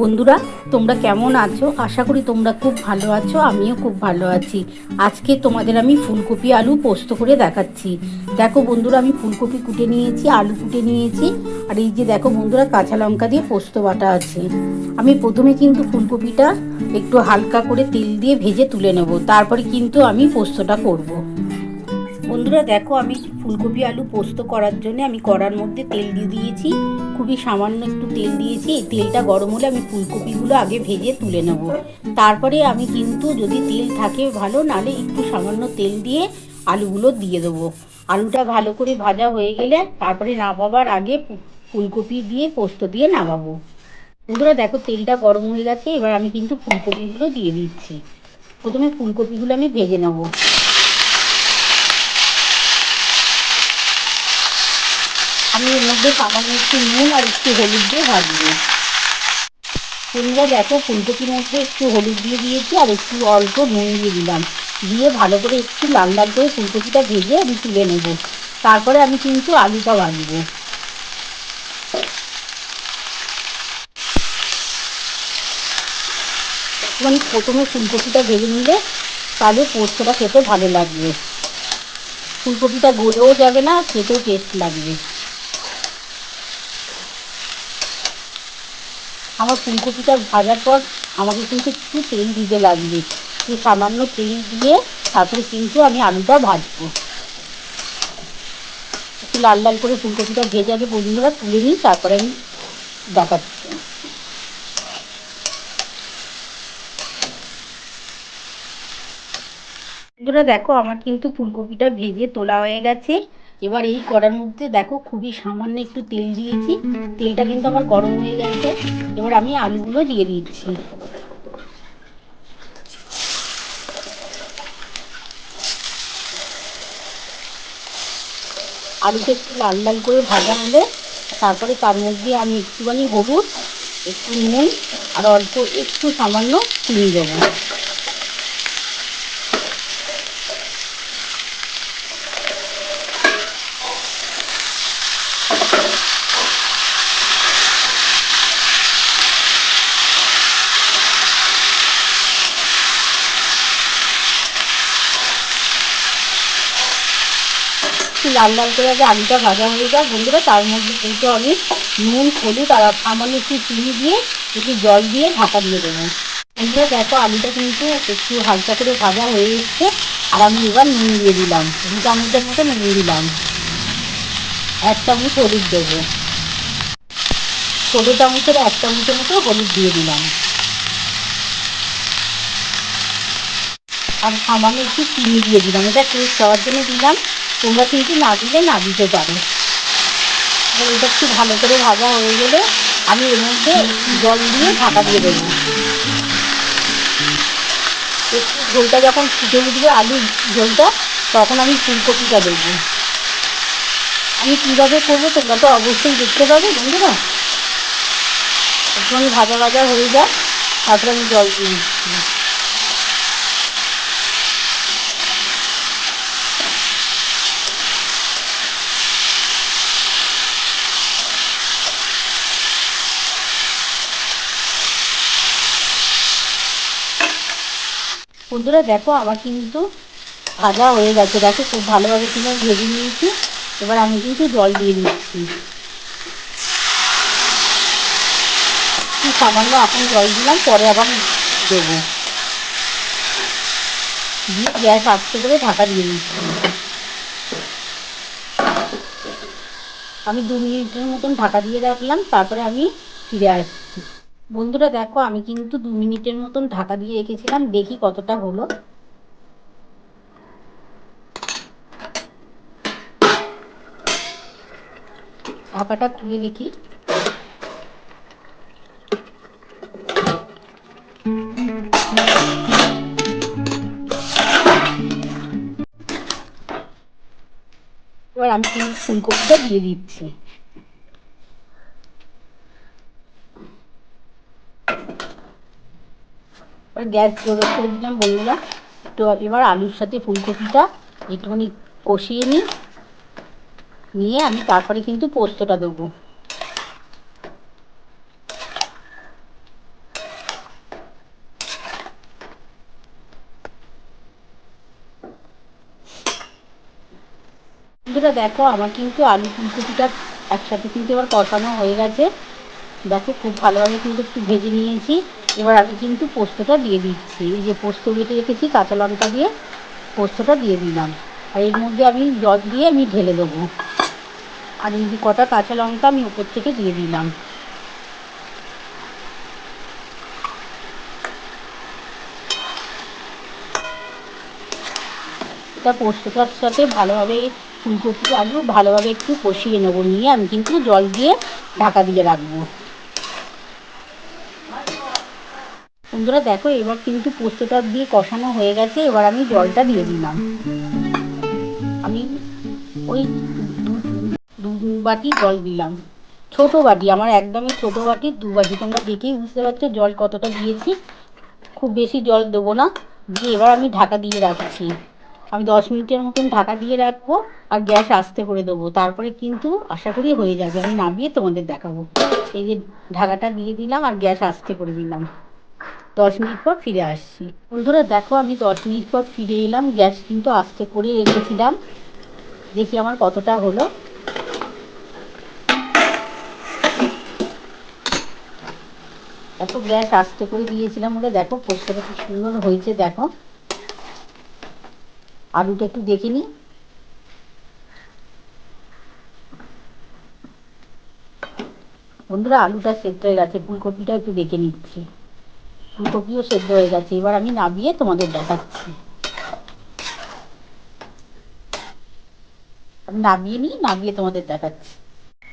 বন্ধুরা, তোমরা কেমন আছো? আশা করি তোমরা খুব ভালো আছো। আমিও খুব ভালো আছি। আজকে তোমাদের আমি ফুলকপি আলু পোস্ত করে দেখাচ্ছি। দেখো বন্ধুরা, আমি ফুলকপি কুটে নিয়েছি, আলু কুটে নিয়েছি, আর এই যে দেখো বন্ধুরা, কাঁচা লঙ্কা দিয়ে পোস্ত বাটা আছে। আমি প্রথমে কিন্তু ফুলকপিটা একটু হালকা করে তেল দিয়ে ভেজে তুলে নেব, তারপরে কিন্তু আমি পোস্তটা করব। বন্ধুরা দেখো, আমি ফুলকপি আলু পোস্ত করার জন্য আমি কড়ার মধ্যে তেল দিয়ে দিয়েছি। খুবই সামান্য একটু তেল দিয়েছি। এই তেলটা গরম হলে আমি ফুলকপিগুলো আগে ভেজে তুলে নেব। তারপরে আমি কিন্তু, যদি তেল থাকে ভালো, নালে একটু সামান্য তেল দিয়ে আলুগুলো দিয়ে দেবো। আলুটা ভালো করে ভাজা হয়ে গেলে তারপরে নামাবার আগে ফুলকপি দিয়ে পোস্ত দিয়ে নামাবো। বন্ধুরা দেখো, তেলটা গরম হয়ে গেছে। এবার আমি কিন্তু ফুলকপিগুলো দিয়ে দিচ্ছি। প্রথমে ফুলকপিগুলো আমি ভেজে নেবো। আমি এর মধ্যে সামান্য একটু নুন আর একটু হলুদ দিয়ে ভাজবো। বন্ধুরা দেখো, ফুলকপির মধ্যে একটু হলুদ দিয়ে দিয়েছি আর একটু অল্প নুন দিয়ে দিলাম। দিয়ে ভালো করে একটু লাল লাল করে ফুলকপিটা ভেজে আমি তুলে নেব। তারপরে আমি কিন্তু আলুটা ভাজবো। মানে প্রথমে ফুলকপিটা ভেজে নিলে তাহলে পোস্তটা খেতে ভালো লাগবে। ফুলকপিটা গলেও যাবে না, খেতেও টেস্ট লাগবে। আমার ফুলকপিটা ভাজার পর আমাকে কিন্তু একটু তেল দিতে লাগবে। এই সামান্য তেল দিয়ে তারপরে কিন্তু আমি আলুটা ভাজবো। একটু লাল লাল করে ফুলকপিটা ভেজে আগে বন্ধুরা তুলে নিই, তারপরে আমি দেখাচ্ছি। বন্ধুরা দেখো, আমার কিন্তু ফুলকপিটা ভেজে তোলা হয়ে গেছে। এবার এই কড়ার মধ্যে দেখো, খুবই সামান্য একটু তেল দিয়েছি। তেলটা কিন্তু আমার গরম হয়ে গেছে। এবার আমি আলুগুলো দিয়ে দিচ্ছি। আলুটা একটু লাল লাল করে ভাজা হলে তারপরে তার মধ্যে আমি একটুখানি হলুদ, একটু নুন আর অল্প একটু সামান্য চিনি দেবো। একটু লাল লাল করে আগে আলুটা ভাজা হয়ে যায় বন্ধুরা, তার মধ্যে কিন্তু আমি নুন, হলুদ আর সামান্য একটু চিনি দিয়ে একটু জল দিয়ে ঢাকা দিয়ে দেবো। বন্ধুরা দেখো, আলুটা কিন্তু একটু হালকা করে ভাজা হয়ে এসছে। আর আমি এবার নুন দিয়ে দিলাম, 2 চামচের মতো নুন দিলাম। 1 চামচ হলুদ দেবো। ছোটো চামচের 1 চামচের মতো হলুদ দিয়ে দিলাম। আর সামান্য একটু চিনি দিয়ে দিলাম, এটা টেস্ট হওয়ার জন্য দিলাম। তোমরা কিন্তু না দিলে না দিতে পারো। এবার এটা একটু ভালো করে ভাজা হয়ে গেলে আমি এর মধ্যে জল দিয়ে ঢাকা দিয়ে দেবো। একটু ঝোলটা যখন ফুটে উঠবে, আলুর ঝোলটা, তখন আমি ফুলকপিটা দেবো। আমি কীভাবে করবো তোমরা তো অবশ্যই দেখতে পাবে বন্ধুরা। একটুখানি ভাজা ভাজা হয়ে যায়, তারপরে আমি জল দিয়ে দিচ্ছি। বন্ধুরা দেখো, আমার কিন্তু ভাজা হয়ে গেছে। দেখো খুব ভালোভাবে কিন্তু আমি ভেজে নিয়েছি। এবার আমি কিন্তু জল দিয়ে দিচ্ছি। একটু সামান্য এখন জল দিলাম, পরে আবার দেবো। দিয়ে গ্যাস আস্তে করে ঢাকা দিয়ে দিচ্ছি। আমি 2 মিনিটের মতন ঢাকা দিয়ে রাখলাম, তারপরে আমি ফিরে আসছি। বন্ধুরা দেখো, আমি কিন্তু 2 মিনিটের মতন ঢাকা দিয়ে রেখেছিলাম, দেখি কতটা হলো। ঢাকাটা খুলে দেখি। এবার আমি কিন্তু ফুলকপিটা দিয়ে দিচ্ছি। এবার গ্যাস জোর করে দিলাম বন্ধুরা। তো এবার আলুর সাথে ফুলকপিটা একটুখানি কষিয়ে নিয়ে আমি তারপরে কিন্তু পোস্তটা দেবো। বন্ধুরা দেখো আমার কিন্তু আলু ফুলকপিটা একসাথে কিন্তু এবার কষানো হয়ে গেছে। দেখো খুব ভালোভাবে কিন্তু একটু ভেজে নিয়েছি। এবার আমি কিন্তু পোস্তটা দিয়ে দিচ্ছি। এই যে পোস্ত বেটে রেখেছি কাঁচা লঙ্কা দিয়ে পোস্তটা দিয়ে দিলাম। আর এর মধ্যে আমি জল দিয়ে আমি ঢেলে দেবো। আর এই যে কটা কাঁচা লঙ্কা আমি উপর থেকে দিয়ে দিলাম। তা পোস্তটার সাথে ভালোভাবে ফুলকপি আলু ভালোভাবে একটু কষিয়ে নেবো, নিয়ে আমি কিন্তু জল দিয়ে ঢাকা দিয়ে রাখবো। বন্ধুরা দেখো এবার কিন্তু পোস্তটা দিয়ে কষানো হয়ে গেছে। এবার আমি জলটা দিয়ে দিলাম। আমি ওই দু বাটি জল দিলাম। ছোট বাটি, আমার একদমই ছোট বাটি 2 বাটি। তোমরা দেখেই বুঝতে পারছো জল কতটা দিয়েছি। খুব বেশি জল দেবো না। দিয়ে এবার আমি ঢাকা দিয়ে রাখছি। আমি 10 মিনিটের মতন ঢাকা দিয়ে রাখবো আর গ্যাস আস্তে করে দেবো। তারপরে কিন্তু আশা করি হয়ে যাবে। আমি নামিয়ে তোমাদের দেখাবো। এই যে ঢাকাটা দিয়ে দিলাম আর গ্যাস আস্তে করে দিলাম। 10 মিনিট পর ফিরে আসছি। বন্ধুরা দেখো আমি 10 মিনিট পর ফিরে এলাম। গ্যাস কিন্তু আস্তে করে রেখেছিলাম। দেখি আমার কতটা হলো। এত গ্যাস আস্তে করে দিয়েছিলাম বলে দেখো পোস্তটা কি সুন্দর হয়েছে। দেখো আলুটা একটু দেখে নিই। বন্ধুরা আলুটা সেদ্ধ হয়ে গেছে। ফুলকপিটা একটু দেখে নিচ্ছি। ফুলকপিও সেদ্ধ হয়ে গেছে। এবার আমি নামিয়ে তোমাদের দেখাচ্ছি। আমি নামিয়ে নিই, নামিয়ে তোমাদের দেখাচ্ছি।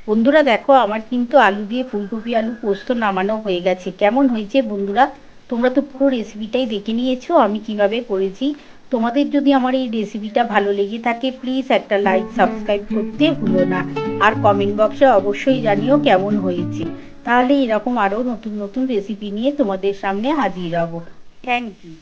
বন্ধুরা দেখো আমার কিন্তু আলু দিয়ে ফুলকপি আলু পোস্ত নামানো হয়ে গেছে। কেমন হয়েছে বন্ধুরা? তোমরা তো পুরো রেসিপিটাই দেখে নিয়েছো আমি কিভাবে করেছি। তোমাদের যদি আমার এই রেসিপিটা ভালো লেগে থাকে প্লিজ একটা লাইক সাবস্ক্রাইব করতে ভুলো না। আর কমেন্ট বক্সে অবশ্যই জানিও কেমন হয়েছে। তাহলে এরকম আরও নতুন নতুন রেসিপি নিয়ে তোমাদের সামনে হাজির হব। Thank you.